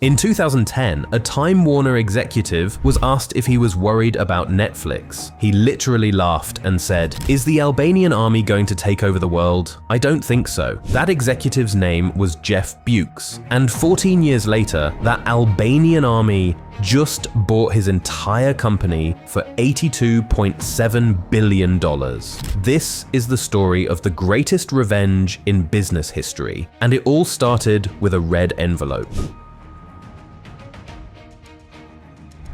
In 2010, a Time Warner executive was asked if he was worried about Netflix. He literally laughed and said, "Is the Albanian army going to take over the world? I don't think so." That executive's name was Jeff Bewkes, and 14 years later, that Albanian army just bought his entire company for $82.7 billion. This is the story of the greatest revenge in business history, and it all started with a red envelope.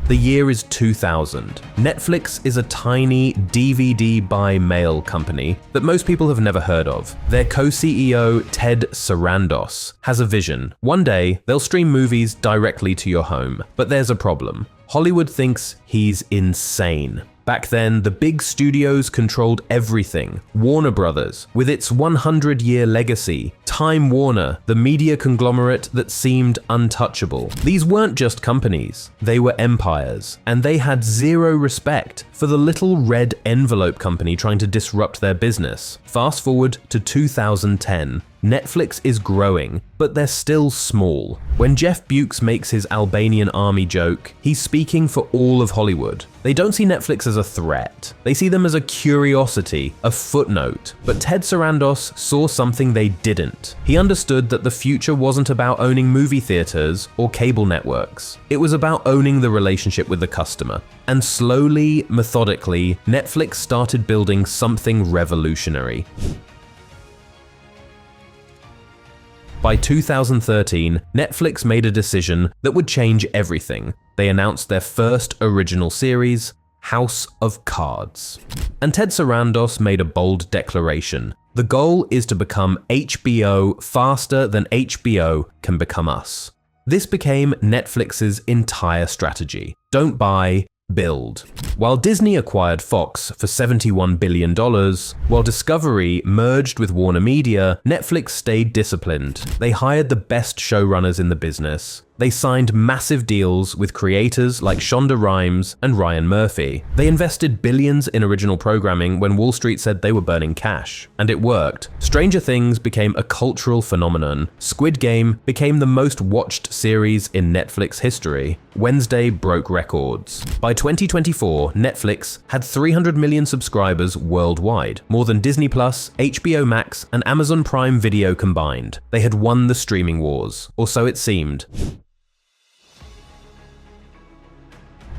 The year is 2000. Netflix is a tiny DVD by mail company that most people have never heard of. Their co-CEO, Ted Sarandos, has a vision. One day, they'll stream movies directly to your home. But there's a problem. Hollywood thinks he's insane. Back then, the big studios controlled everything. Warner Brothers, with its 100-year legacy. Time Warner, the media conglomerate that seemed untouchable. These weren't just companies, they were empires, and they had zero respect for the little red envelope company trying to disrupt their business. Fast forward to 2010. Netflix is growing, but they're still small. When Jeff Bewkes makes his Albanian army joke, he's speaking for all of Hollywood. They don't see Netflix as a threat. They see them as a curiosity, a footnote. But Ted Sarandos saw something they didn't. He understood that the future wasn't about owning movie theaters or cable networks. It was about owning the relationship with the customer. And slowly, methodically, Netflix started building something revolutionary. By 2013, Netflix made a decision that would change everything. They announced their first original series, House of Cards. And Ted Sarandos made a bold declaration. The goal is to become HBO faster than HBO can become us. This became Netflix's entire strategy. Don't buy, build. While Disney acquired Fox for $71 billion, while Discovery merged with Warner Media, Netflix stayed disciplined. They hired the best showrunners in the business. They signed massive deals with creators like Shonda Rhimes and Ryan Murphy. They invested billions in original programming when Wall Street said they were burning cash. And it worked. Stranger Things became a cultural phenomenon. Squid Game became the most watched series in Netflix history. Wednesday broke records. By 2024, Netflix had 300 million subscribers worldwide, more than Disney+, HBO Max, and Amazon Prime Video combined. They had won the streaming wars, or so it seemed.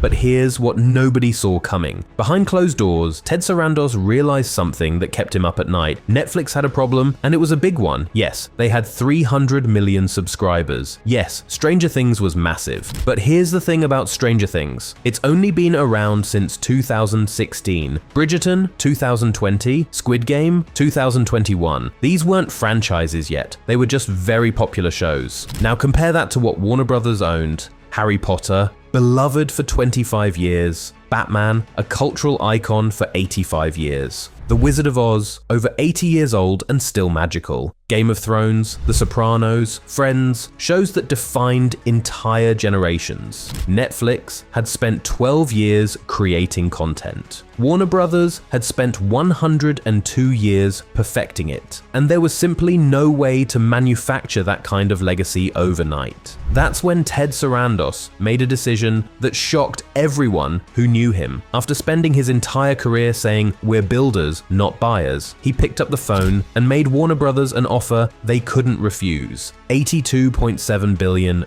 But here's what nobody saw coming. Behind closed doors, Ted Sarandos realized something that kept him up at night. Netflix had a problem, and it was a big one. Yes, they had 300 million subscribers. Yes, Stranger Things was massive. But here's the thing about Stranger Things. It's only been around since 2016. Bridgerton, 2020. Squid Game, 2021. These weren't franchises yet. They were just very popular shows. Now compare that to what Warner Brothers owned. Harry Potter, beloved for 25 years. Batman, a cultural icon for 85 years. The Wizard of Oz, over 80 years old and still magical. Game of Thrones, The Sopranos, Friends, shows that defined entire generations. Netflix had spent 12 years creating content. Warner Brothers had spent 102 years perfecting it, and there was simply no way to manufacture that kind of legacy overnight. That's when Ted Sarandos made a decision that shocked everyone who knew him. After spending his entire career saying, "We're builders, not buyers," he picked up the phone and made Warner Brothers an offer they couldn't refuse, $82.7 billion.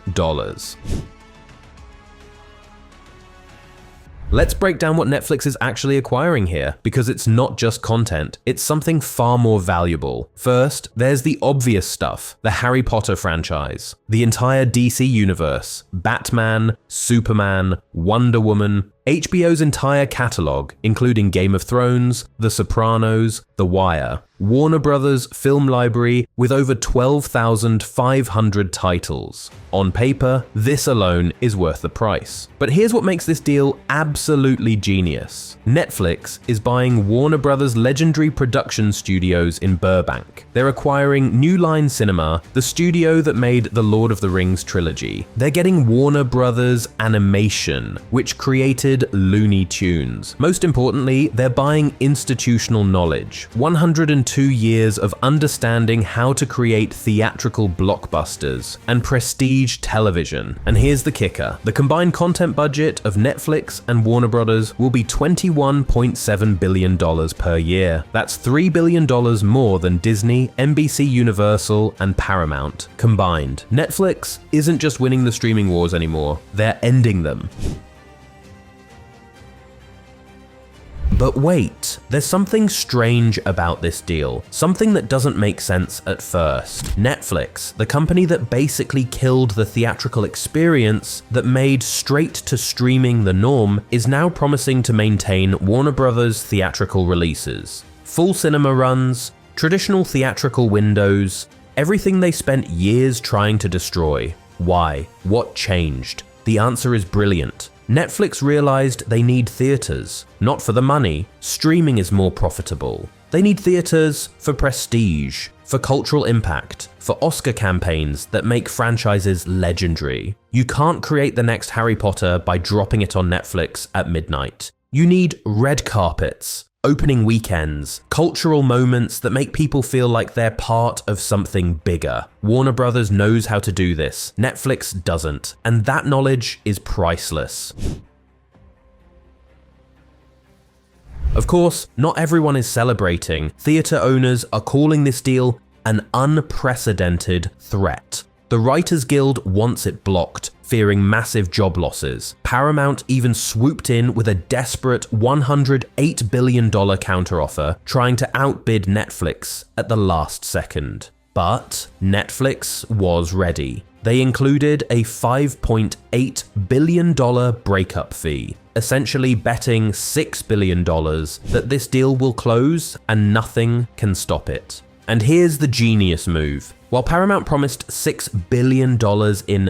Let's break down what Netflix is actually acquiring here, because it's not just content, it's something far more valuable. First, there's the obvious stuff, the Harry Potter franchise, the entire DC universe, Batman, Superman, Wonder Woman, HBO's entire catalog, including Game of Thrones, The Sopranos, The Wire, Warner Brothers' film library with over 12,500 titles. On paper, this alone is worth the price. But here's what makes this deal absolutely genius. Netflix is buying Warner Brothers' legendary production studios in Burbank. They're acquiring New Line Cinema, the studio that made the Lord of the Rings trilogy. They're getting Warner Brothers Animation, which created unlimited Looney Tunes. Most importantly, they're buying institutional knowledge, 102 years of understanding how to create theatrical blockbusters and prestige television. And here's the kicker. The combined content budget of Netflix and Warner Brothers will be $21.7 billion per year. That's $3 billion more than Disney, NBC Universal, and Paramount combined. Netflix isn't just winning the streaming wars anymore, they're ending them. But wait, there's something strange about this deal, something that doesn't make sense at first. Netflix, the company that basically killed the theatrical experience that made straight to streaming the norm, is now promising to maintain Warner Brothers theatrical releases. Full cinema runs, traditional theatrical windows, everything they spent years trying to destroy. Why? What changed? The answer is brilliant. Netflix realized they need theaters, not for the money. Streaming is more profitable. They need theaters for prestige, for cultural impact, for Oscar campaigns that make franchises legendary. You can't create the next Harry Potter by dropping it on Netflix at midnight. You need red carpets, opening weekends, cultural moments that make people feel like they're part of something bigger. Warner Brothers knows how to do this. Netflix doesn't, and that knowledge is priceless. Of course, not everyone is celebrating. Theater owners are calling this deal an unprecedented threat. The Writers Guild wants it blocked, fearing massive job losses. Paramount even swooped in with a desperate $108 billion counteroffer, trying to outbid Netflix at the last second. But Netflix was ready. They included a $5.8 billion breakup fee, essentially betting $6 billion that this deal will close and nothing can stop it. And here's the genius move. While Paramount promised $6 billion in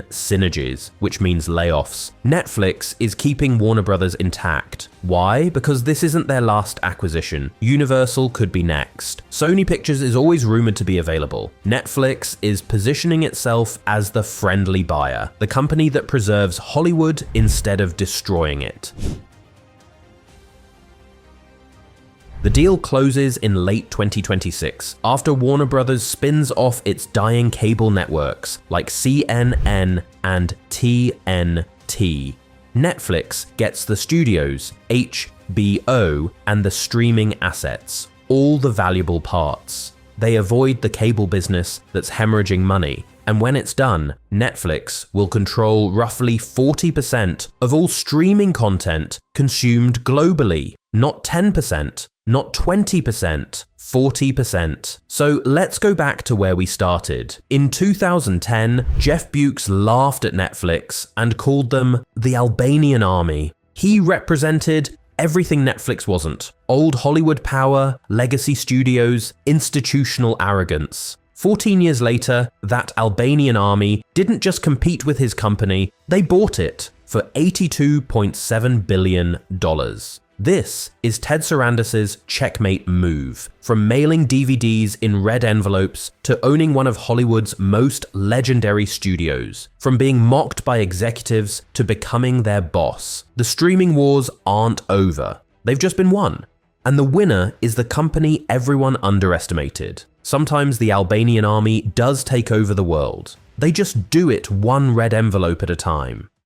synergies, which means layoffs, Netflix is keeping Warner Brothers intact. Why? Because this isn't their last acquisition. Universal could be next. Sony Pictures is always rumored to be available. Netflix is positioning itself as the friendly buyer, the company that preserves Hollywood instead of destroying it. The deal closes in late 2026, after Warner Brothers spins off its dying cable networks like CNN and TNT. Netflix gets the studios, HBO, and the streaming assets, all the valuable parts. They avoid the cable business that's hemorrhaging money, and when it's done, Netflix will control roughly 40% of all streaming content consumed globally. Not 10%, not 20%, 40%. So let's go back to where we started. In 2010, Jeff Bewkes laughed at Netflix and called them the Albanian army. He represented everything Netflix wasn't: old Hollywood power, legacy studios, institutional arrogance. 14 years later, that Albanian army didn't just compete with his company, they bought it for $82.7 billion. This is Ted Sarandos' checkmate move, from mailing DVDs in red envelopes to owning one of Hollywood's most legendary studios, from being mocked by executives to becoming their boss. The streaming wars aren't over, they've just been won. And the winner is the company everyone underestimated. Sometimes the Albanian army does take over the world. They just do it one red envelope at a time.